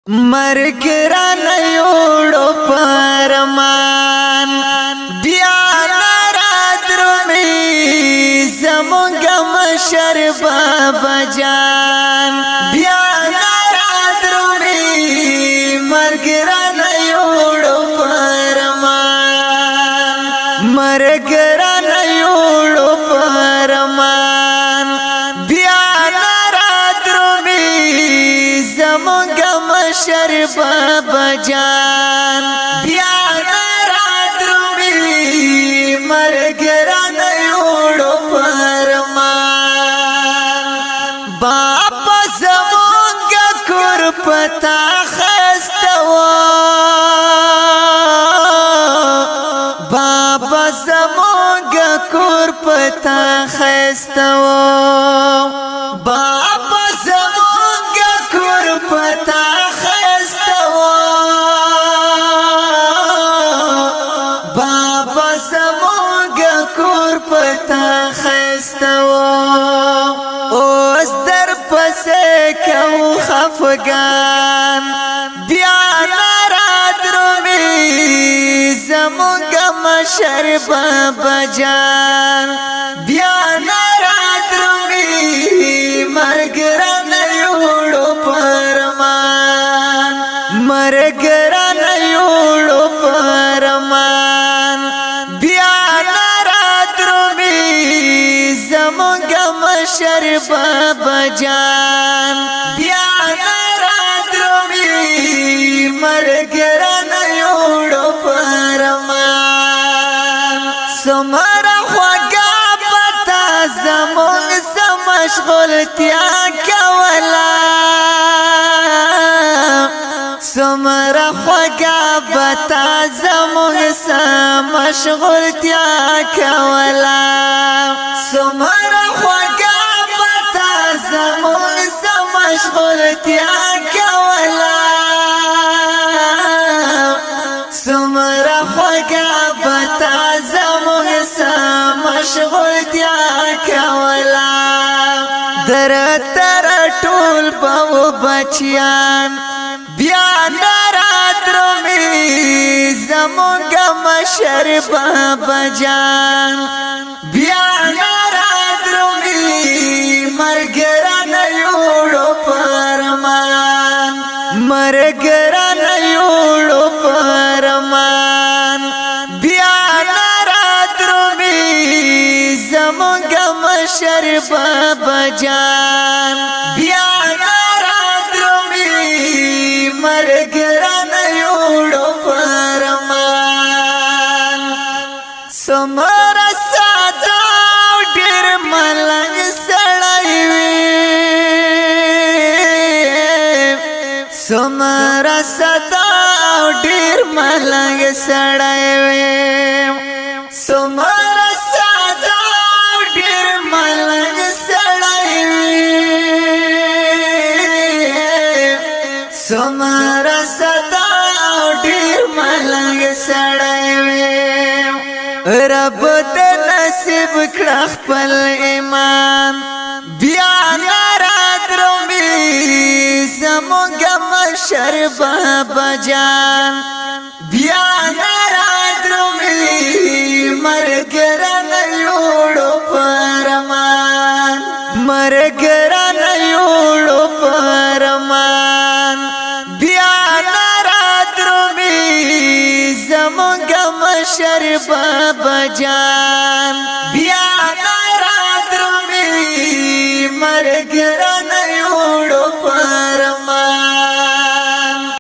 مرګ را نه یوړو پرمان بیا ناراد رومي زمونږ مشر بابا جان بیا ناراد رومي مرګ را نه یوړو پرمان مرګ را نه یوړو پرمان بیا ناراد رومي زمونږ مشر بابا جان بیا ناراد رومي مرګ را نه یوړو پرمان بابا زمونږ کور پتا خستو بابا زمونږ کور پتا خستو بابا زمونږ کور پتا پتا خستو اوس در پسې کو خفگان بیا ناراد رومي زمونږ مشر بابا جان بیا ناراد رومي مرګ را نه یوړو پرمان مرګ را نه یوړو پرمان بیا زمونږ مشر بابا جان بیا ناراد رومي مرګ را نه یوړو پرمان څومره خوږه پتا زمونږ سه مشغولتیا کوله څومره خوږه پتا زمونږ سه مشغولتیا کوله څومره خوږه پتا زمونږ سه مشغولتیا کوله څومره خوږه پتا زمونږ سه مشغولتیا کوله در تر ټول به بچیان بیا ناراد رومي زمونږ مشر بابا جان بیا ناراد رومي مرګ را نه یوړو پرمان مرګ را نه یوړو پرمان بیا ناراد رومي زمونږ مشر بابا جان بیا ناراد رومي مرګ را نه یوړو پرمان څومره ساده ډېر ملنګ سړی وي څومره ساده ډېر ملنګ سړی وي څومره ساده ډېر ملنګ سړی وي څومره ساده ډېر ملنګ سړی وي رب دې نصیب کړه خپل ایمان بیا ناراد رومي زمونږ مشر بابا جان بیا ناراد رومي مرګ را نه یوړو پرمان مرګ را نه یوړو پرمان بیا ناراد رومي زمونږ مشر بابا جان بیا ناراد رومي مرګ را نه یوړو